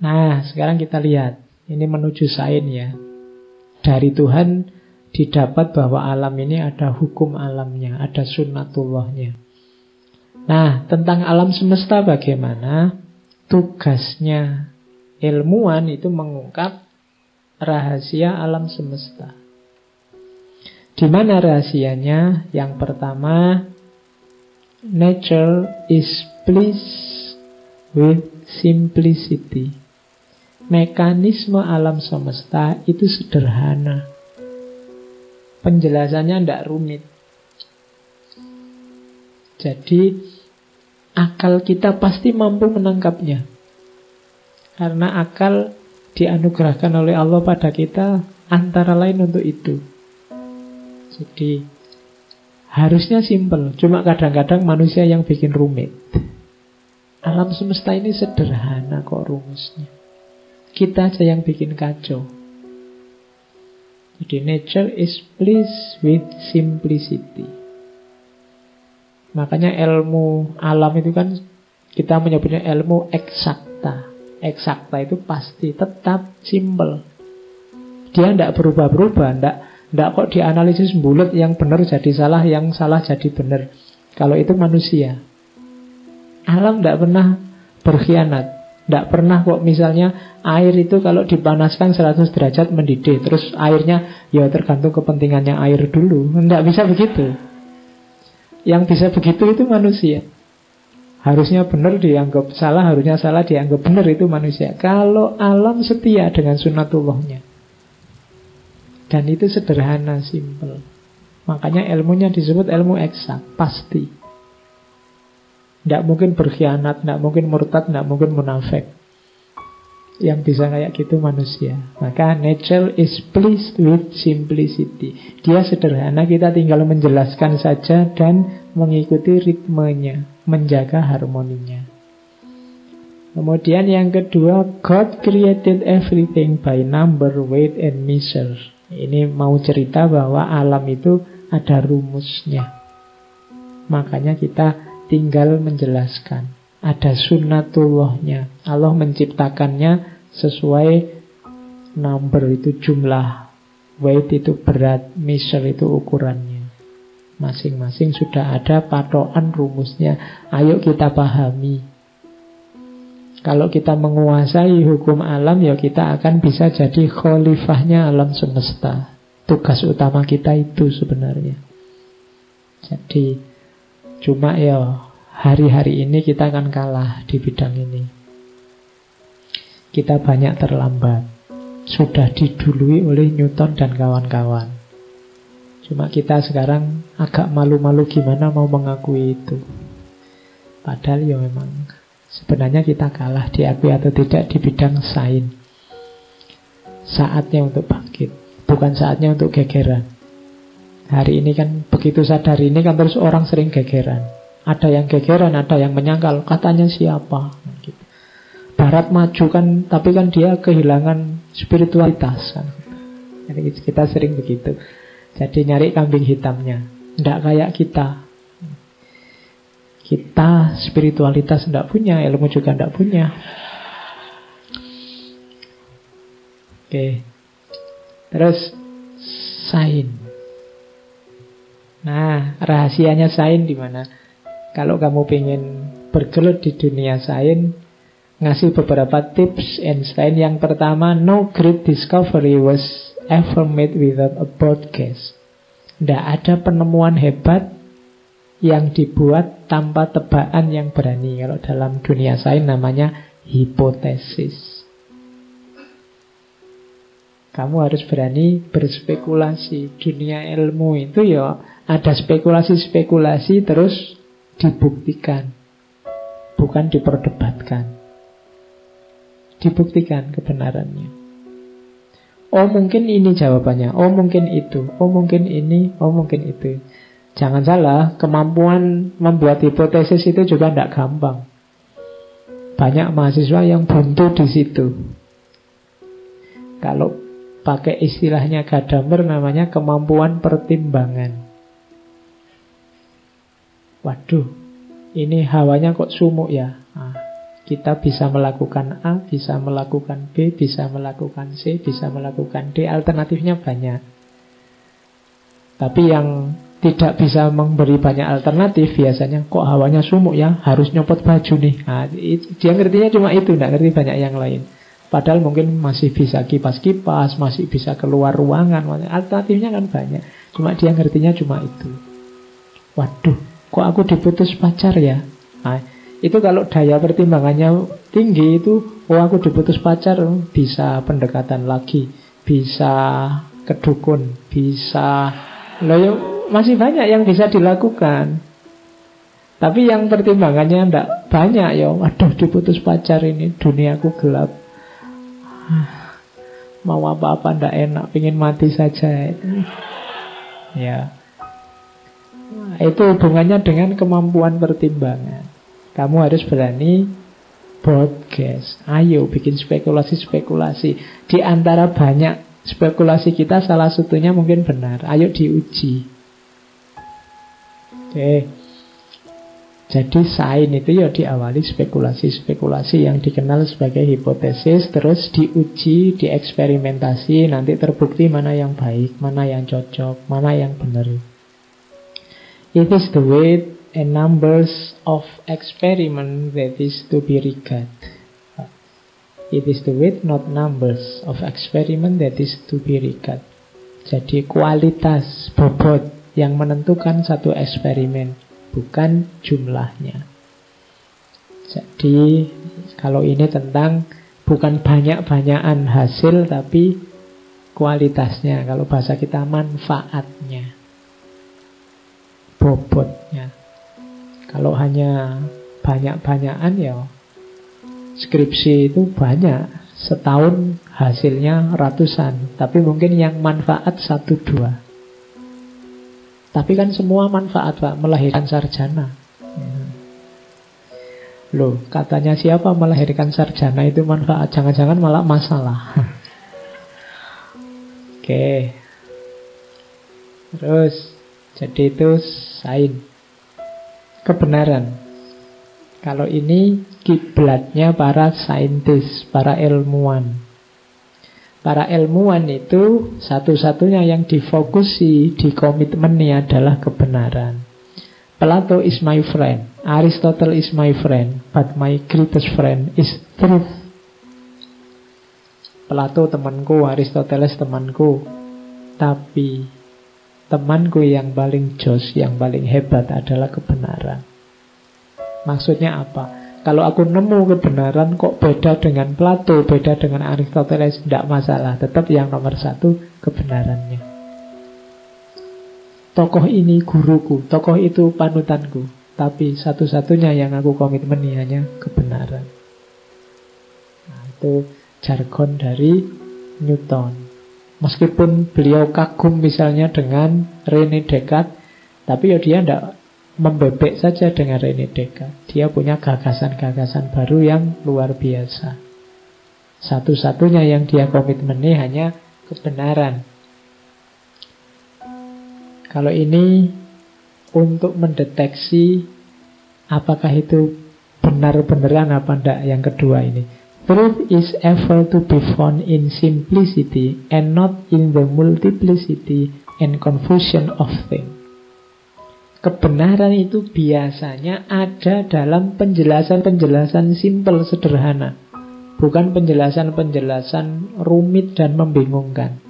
Nah, sekarang kita lihat. Ini menuju sains ya. Dari Tuhan didapat bahwa alam ini ada hukum alamnya, ada sunnatullahnya. Nah, tentang alam semesta bagaimana? Tugasnya ilmuwan itu mengungkap rahasia alam semesta. Di mana rahasianya? Yang pertama, nature is pleased with simplicity. Mekanisme alam semesta itu sederhana. Penjelasannya tidak rumit. Jadi akal kita pasti mampu menangkapnya. Karena akal dianugerahkan oleh Allah pada kita antara lain untuk itu. Jadi harusnya simpel. Cuma kadang-kadang manusia yang bikin rumit. Alam semesta ini sederhana kok rumusnya. Kita aja yang bikin kacau. Jadi nature is pleased with simplicity. Makanya ilmu alam itu kan kita menyebutnya ilmu eksakta. Eksakta itu pasti, tetap, simple. Dia tidak berubah-berubah, tidak kok dianalisis bulat, yang benar jadi salah, yang salah jadi benar. Kalau itu manusia. Alam tidak pernah berkhianat. Tidak pernah kok misalnya air itu kalau dipanaskan 100 derajat mendidih. Terus airnya ya tergantung kepentingannya air dulu. Tidak bisa begitu. Yang bisa begitu itu manusia. Harusnya benar dianggap salah, harusnya salah dianggap benar, itu manusia. Kalau alam setia dengan sunnatullahnya. Dan itu sederhana, simple. Makanya ilmunya disebut ilmu eksak, pasti. Tidak mungkin berkhianat, tidak mungkin murtad, tidak mungkin munafik. Yang bisa kayak gitu manusia. Maka nature is pleased with simplicity. Dia sederhana, kita tinggal menjelaskan saja dan mengikuti ritmenya, menjaga harmoninya. Kemudian yang kedua, God created everything by number, weight, and measure. Ini mau cerita bahwa alam itu ada rumusnya. Makanya kita tinggal menjelaskan. Ada sunnatullahnya. Allah menciptakannya sesuai number, itu jumlah, weight itu berat, measure itu ukurannya. Masing-masing sudah ada patokan rumusnya. Ayo kita pahami. Kalau kita menguasai hukum alam, ya kita akan bisa jadi khalifahnya alam semesta. Tugas utama kita itu sebenarnya. Jadi cuma ya hari-hari ini kita akan kalah di bidang ini. Kita banyak terlambat. Sudah didului oleh Newton dan kawan-kawan. Cuma kita sekarang agak malu-malu gimana mau mengakui itu. Padahal ya memang sebenarnya kita kalah, diakui atau tidak, di bidang sains. Saatnya untuk bangkit, bukan saatnya untuk gegeran. Hari ini kan begitu sadar ini kan terus orang sering gegeran. Ada yang gegeran, ada yang menyangkal, katanya siapa gitu. Barat maju kan, tapi kan dia kehilangan spiritualitas kan. Jadi kita sering begitu. Jadi nyari kambing hitamnya. Tidak kayak kita. Kita spiritualitas tidak punya, ilmu juga tidak punya. Oke. Terus sains. Nah, rahasianya sains di mana? Kalau kamu pengen bergelut di dunia sains, ngasih beberapa tips Einstein. Yang pertama, no great discovery was ever made without a broadcast. Tidak ada penemuan hebat yang dibuat tanpa tebakan yang berani. Kalau dalam dunia sains namanya hipotesis. Kamu harus berani berspekulasi. Dunia ilmu itu ya ada spekulasi-spekulasi terus dibuktikan. Bukan diperdebatkan. Dibuktikan kebenarannya. Oh mungkin ini jawabannya, oh mungkin itu, oh mungkin ini, oh mungkin itu. Jangan salah, kemampuan membuat hipotesis itu juga tidak gampang. Banyak mahasiswa yang buntu di situ. Kalau pakai istilahnya Gadamer namanya kemampuan pertimbangan. Waduh, ini hawanya kok sumuk ya. Nah, Kita bisa melakukan A, bisa melakukan B, bisa melakukan C, bisa melakukan D. Alternatifnya banyak. Tapi yang tidak bisa memberi banyak alternatif biasanya, kok hawanya sumuk ya, harus nyopot baju nih. Nah, dia ngertinya cuma itu, tidak ngerti banyak yang lain. Padahal mungkin masih bisa kipas-kipas, masih bisa keluar ruangan. Alternatifnya kan banyak. Cuma dia ngertinya cuma itu. Waduh, kok aku diputus pacar ya? Nah, itu kalau daya pertimbangannya tinggi itu, oh aku diputus pacar, bisa pendekatan lagi, bisa ke dukun, bisa masih banyak yang bisa dilakukan. Tapi yang pertimbangannya ndak banyak ya. Waduh, diputus pacar ini, duniaku gelap. Mau apa-apa ndak enak, pengen mati saja. Ya. Itu hubungannya dengan kemampuan pertimbangan. Kamu harus berani broadcast. Ayo bikin spekulasi-spekulasi. Di antara banyak spekulasi kita, salah satunya mungkin benar. Ayo diuji. Oke. Jadi sains itu ya diawali spekulasi-spekulasi yang dikenal sebagai hipotesis, terus diuji, dieksperimentasi, nanti terbukti mana yang baik, mana yang cocok, mana yang benar. It is the weight and numbers of experiment that is to be regarded. It is the weight, not numbers of experiment that is to be regarded. Jadi kualitas bobot yang menentukan satu eksperimen, bukan jumlahnya. Jadi kalau ini tentang bukan banyak-banyakan hasil, tapi kualitasnya. Kalau bahasa kita manfaatnya, bobotnya. Kalau hanya banyak-banyakan ya skripsi itu banyak, setahun hasilnya ratusan, tapi mungkin yang manfaat 1-2. Tapi kan semua manfaat, Pak, melahirkan sarjana. Loh, katanya siapa melahirkan sarjana itu manfaat? Jangan-jangan malah masalah. Oke. Terus, jadi itu sains. Kebenaran. Kalau ini kiblatnya para saintis, para ilmuwan. Para ilmuwan itu satu-satunya yang difokusi, dikomitmeni adalah kebenaran. Plato is my friend, Aristotle is my friend, but my greatest friend is truth. Plato temanku, Aristoteles temanku, tapi temanku yang paling jos, yang paling hebat adalah kebenaran. Maksudnya apa? Kalau aku nemu kebenaran kok beda dengan Plato, beda dengan Aristoteles, tidak masalah. Tetap yang nomor satu kebenarannya. Tokoh ini guruku, tokoh itu panutanku, tapi satu-satunya yang aku komitmeni hanya kebenaran. Nah, itu jargon dari Newton. Meskipun beliau kagum misalnya dengan René Descartes, tapi ya dia tidak membebek saja dengan René Descartes. Dia punya gagasan-gagasan baru yang luar biasa. Satu-satunya yang dia komitmeni hanya kebenaran. Kalau ini untuk mendeteksi apakah itu benar-beneran apa enggak, yang kedua ini. Truth is ever to be found in simplicity and not in the multiplicity and confusion of things. Kebenaran itu biasanya ada dalam penjelasan-penjelasan simpel, sederhana. Bukan penjelasan-penjelasan rumit dan membingungkan.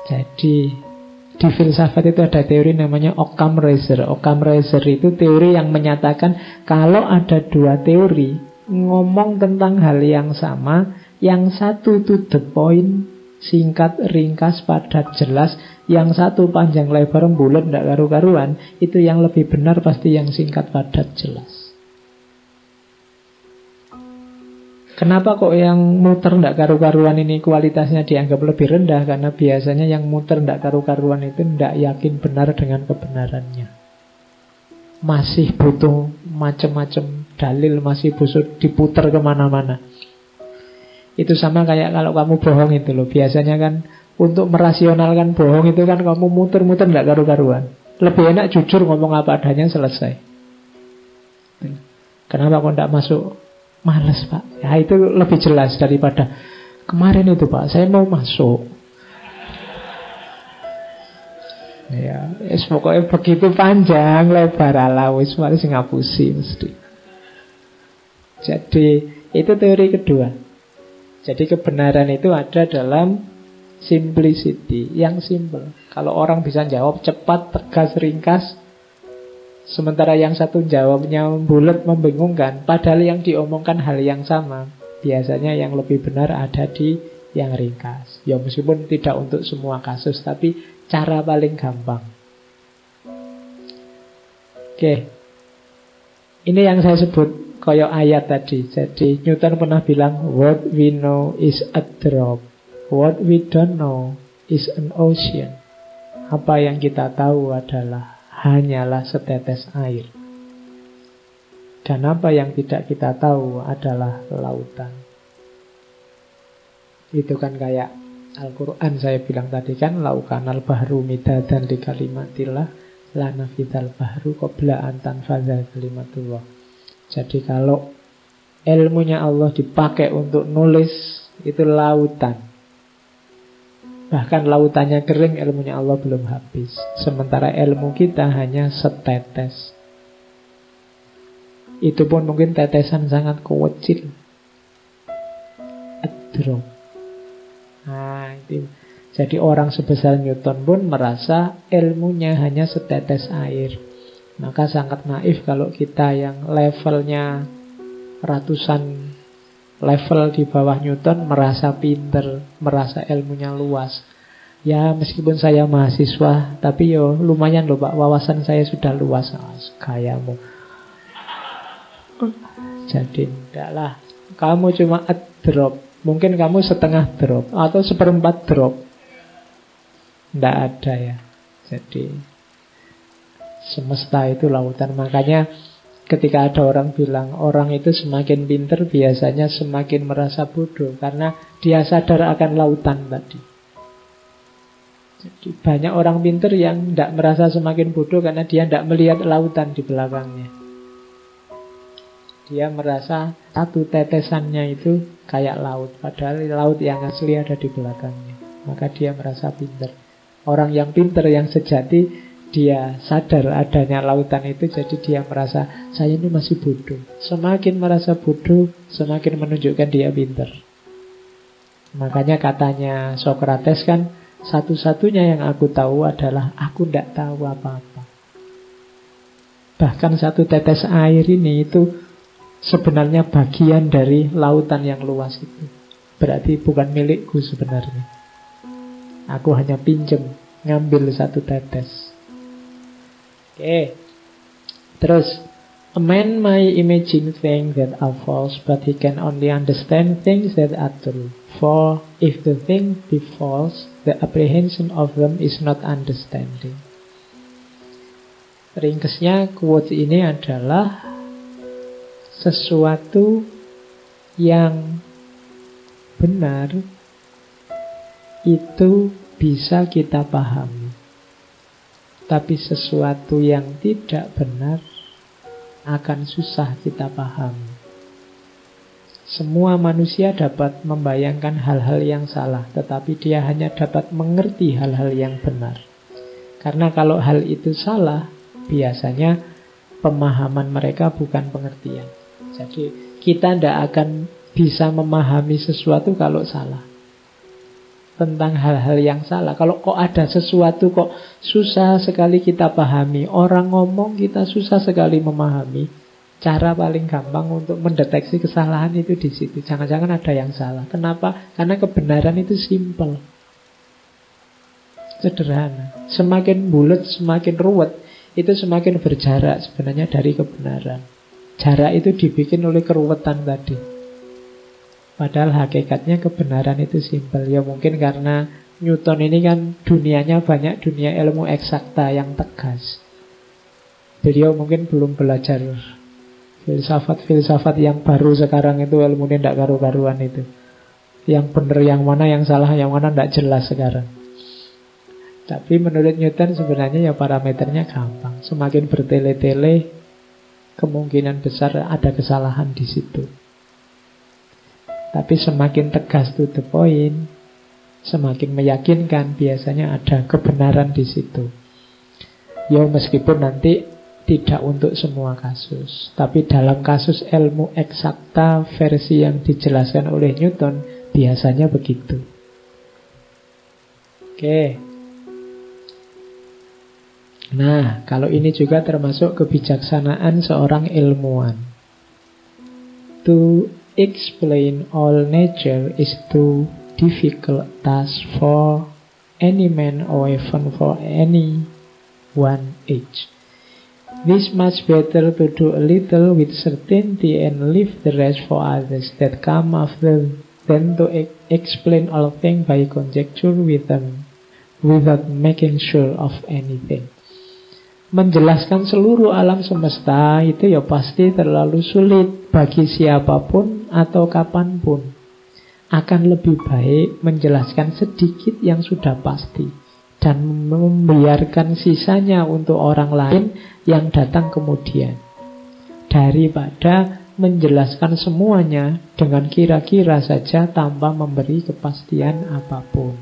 Jadi di filsafat itu ada teori namanya Occam Razor. Occam Razor itu teori yang menyatakan kalau ada dua teori ngomong tentang hal yang sama, yang satu to the point, singkat, ringkas, padat, jelas, yang satu panjang lebar bulat tidak karu-karuan, itu yang lebih benar pasti yang singkat, padat, jelas. Kenapa kok yang muter tidak karu-karuan ini kualitasnya dianggap lebih rendah? Karena biasanya yang muter tidak karu-karuan itu tidak yakin benar dengan kebenarannya. Masih butuh macam-macam dalil, masih butuh diputar kemana-mana. Itu sama kayak kalau kamu bohong itu loh. Biasanya kan untuk merasionalkan bohong itu kan kamu muter-muter tidak karu-karuan. Lebih enak jujur ngomong apa adanya, selesai. Kenapa kok tidak masuk? Males Pak. Ya itu lebih jelas daripada kemarin itu Pak, saya mau masuk. Ya, pokoknya begitu panjang lebar ala wis mari sing ngapusi mesti. Jadi itu teori kedua. Jadi kebenaran itu ada dalam simplicity, yang simple. Kalau orang bisa jawab cepat, tegas, ringkas, sementara yang satu jawabnya bulat, membingungkan, padahal yang diomongkan hal yang sama, biasanya yang lebih benar ada di yang ringkas. Ya meskipun tidak untuk semua kasus, tapi cara paling gampang. Oke. Ini yang saya sebut koyok ayat tadi. Jadi Newton pernah bilang, what we know is a drop, what we don't know is an ocean. Apa yang kita tahu adalah hanyalah setetes air. Dan apa yang tidak kita tahu adalah lautan. Itu kan kayak Al-Quran saya bilang tadi kan, laukanal bahru midadan li kalimatillah lanafidal bahru qabla an tanfadza kalimatullah. Jadi kalau ilmunya Allah dipakai untuk nulis, itu lautan. Bahkan lautannya kering, ilmunya Allah belum habis. Sementara ilmu kita hanya setetes. Itu pun mungkin tetesan sangat kecil. A drop. Nah, itu. Jadi orang sebesar Newton pun merasa ilmunya hanya setetes air. Maka sangat naif kalau kita yang levelnya ratusan level di bawah Newton merasa pinter, merasa ilmunya luas. Ya meskipun saya mahasiswa, tapi yo lumayan loh Pak, wawasan saya sudah luas. Kayamu. Jadi enggak lah, kamu cuma a drop. Mungkin kamu setengah drop atau seperempat drop. Tidak ada ya. Jadi semesta itu lautan. Makanya ketika ada orang bilang orang itu semakin pinter, biasanya semakin merasa bodoh, karena dia sadar akan lautan tadi. Jadi banyak orang pinter yang tidak merasa semakin bodoh karena dia tidak melihat lautan di belakangnya. Dia merasa satu tetesannya itu kayak laut, padahal laut yang asli ada di belakangnya. Maka dia merasa pinter. Orang yang pinter, yang sejati, dia sadar adanya lautan itu, jadi dia merasa saya ini masih bodoh. Semakin merasa bodoh, semakin menunjukkan dia pinter. Makanya katanya Socrates kan, satu-satunya yang aku tahu adalah aku tidak tahu apa-apa. Bahkan satu tetes air ini itu sebenarnya bagian dari lautan yang luas itu. Berarti bukan milikku sebenarnya. Aku hanya pinjem, ngambil satu tetes. Oke. Terus, a man may imagine things that are false, but he can only understand things that are true. For if the thing be false, the apprehension of them is not understanding. Ringkasnya quote ini adalah sesuatu yang benar itu bisa kita pahami, tapi sesuatu yang tidak benar akan susah kita pahami. Semua manusia dapat membayangkan hal-hal yang salah, tetapi dia hanya dapat mengerti hal-hal yang benar. Karena kalau hal itu salah, biasanya pemahaman mereka bukan pengertian. Jadi kita tidak akan bisa memahami sesuatu kalau salah. Tentang hal-hal yang salah. Kalau kok ada sesuatu kok susah sekali kita pahami. Orang ngomong kita susah sekali memahami. Cara paling gampang untuk mendeteksi kesalahan itu di situ. Jangan-jangan ada yang salah. Kenapa? Karena kebenaran itu simple. Sederhana. Semakin bulat, semakin ruwet, itu semakin berjarak sebenarnya dari kebenaran. Jarak itu dibikin oleh keruwetan tadi. Padahal hakikatnya kebenaran itu simpel. Ya mungkin karena Newton ini kan dunianya banyak dunia ilmu eksakta yang tegas. Beliau mungkin belum belajar filsafat-filsafat yang baru sekarang itu, ilmunya tidak karu-karuan itu. Yang benar yang mana, yang salah yang mana tidak jelas sekarang. Tapi menurut Newton sebenarnya ya parameternya gampang. Semakin bertele-tele, kemungkinan besar ada kesalahan di situ. Tapi semakin tegas to the point, semakin meyakinkan, biasanya ada kebenaran di situ. Ya meskipun nanti tidak untuk semua kasus, tapi dalam kasus ilmu eksakta versi yang dijelaskan oleh Newton, biasanya begitu. Oke. Nah, kalau ini juga termasuk kebijaksanaan seorang ilmuwan. To explain all nature is too difficult task for any man or even for any one age. This much better to do a little with certainty and leave the rest for others that come after than to explain all things by conjecture with them without making sure of anything. Menjelaskan seluruh alam semesta itu ya pasti terlalu sulit bagi siapapun atau kapanpun. Akan lebih baik menjelaskan sedikit yang sudah pasti dan membiarkan sisanya untuk orang lain yang datang kemudian, daripada menjelaskan semuanya dengan kira-kira saja tanpa memberi kepastian apapun.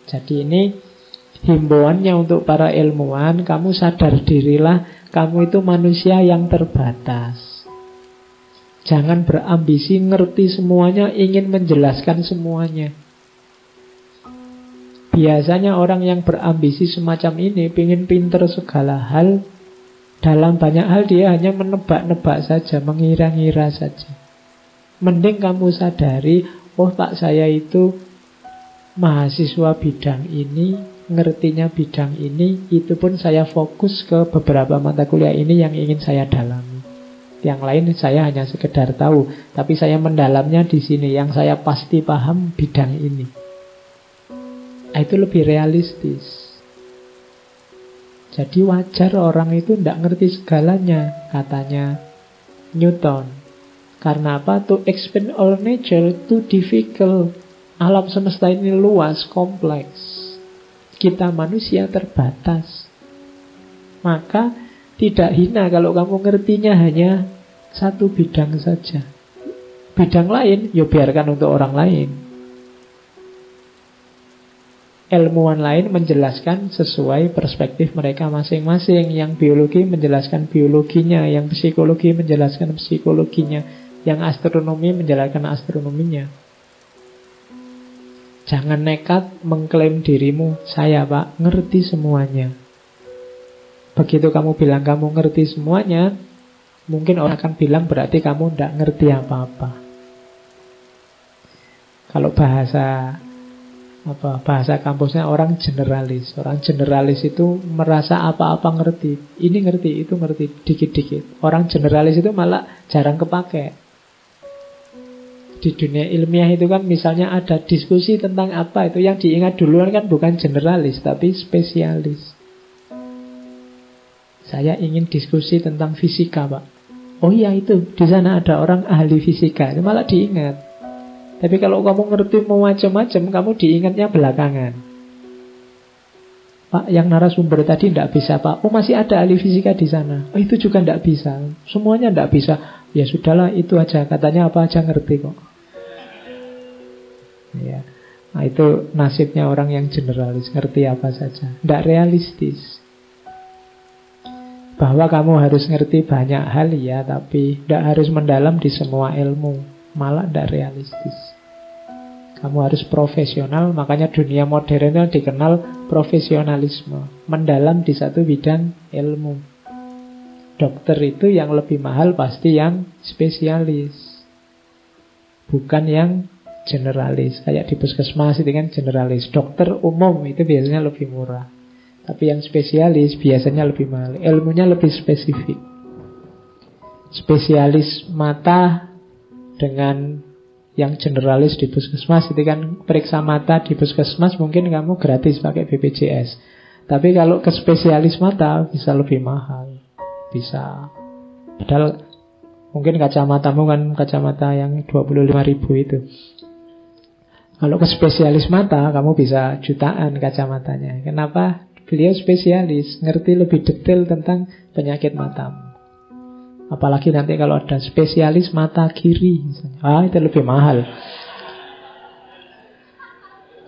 Jadi ini himbauannya untuk para ilmuwan, kamu sadar dirilah, kamu itu manusia yang terbatas. Jangan berambisi ngerti semuanya, ingin menjelaskan semuanya. Biasanya orang yang berambisi semacam ini ingin pinter segala hal. Dalam banyak hal dia hanya menebak-nebak saja, mengira-ngira saja. Mending kamu sadari, oh tak, saya itu mahasiswa bidang ini, ngertinya bidang ini, itu pun saya fokus ke beberapa mata kuliah ini yang ingin saya dalami. Yang lain saya hanya sekedar tahu, tapi saya mendalamnya di sini, yang saya pasti paham bidang ini. Itu lebih realistis. Jadi wajar orang itu tidak ngerti segalanya, katanya Newton. Karena apa? To explain all nature too difficult. Alam semesta ini luas, kompleks. Kita manusia terbatas. Maka tidak hina kalau kamu ngertinya hanya satu bidang saja. Bidang lain, ya biarkan untuk orang lain. Ilmuwan lain menjelaskan sesuai perspektif mereka masing-masing. Yang biologi menjelaskan biologinya, yang psikologi menjelaskan psikologinya, yang astronomi menjelaskan astronominya. Jangan nekat mengklaim dirimu, saya Pak ngerti semuanya. Begitu kamu bilang kamu ngerti semuanya, mungkin orang akan bilang berarti kamu tidak ngerti apa-apa. Kalau bahasa kampusnya orang generalis. Orang generalis itu merasa apa-apa ngerti. Ini ngerti, itu ngerti, dikit-dikit. Orang generalis itu malah jarang kepake. Di dunia ilmiah itu kan misalnya ada diskusi tentang apa, itu yang diingat duluan kan bukan generalis, tapi spesialis. Saya ingin diskusi tentang fisika, Pak. Oh iya, itu di sana ada orang ahli fisika, itu malah diingat. Tapi kalau kamu ngerti mau macam-macam, kamu diingatnya belakangan. Pak, yang narasumber tadi tidak bisa, Pak. Oh, masih ada ahli fisika di sana. Oh, itu juga tidak bisa. Semuanya tidak bisa. Ya sudahlah, itu aja. Katanya apa aja ngerti kok. Ya. Nah, itu nasibnya orang yang generalis, ngerti apa saja. Tidak realistis. Bahwa kamu harus ngerti banyak hal ya, tapi tidak harus mendalam di semua ilmu. Malah tidak realistis. Kamu harus profesional, makanya dunia modern itu dikenal profesionalisme. Mendalam di satu bidang ilmu. Dokter itu yang lebih mahal pasti yang spesialis. Bukan yang generalis. Kayak di puskesmas itu kan generalis. Dokter umum itu biasanya lebih murah. Tapi yang spesialis biasanya lebih mahal. Ilmunya lebih spesifik. Spesialis mata dengan yang generalis di puskesmas itu kan periksa mata di puskesmas mungkin kamu gratis pakai BPJS. Tapi kalau ke spesialis mata bisa lebih mahal. Bisa. Padahal mungkin kacamatamu kan kacamata yang 25.000 itu. Kalau ke spesialis mata kamu bisa jutaan kacamatanya. Kenapa? Beliau spesialis, ngerti lebih detail tentang penyakit matamu. Apalagi nanti kalau ada spesialis mata kiri misalnya. Itu lebih mahal.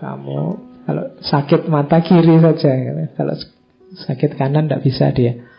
Kamu kalau sakit mata kiri saja, kalau sakit kanan tidak bisa dia.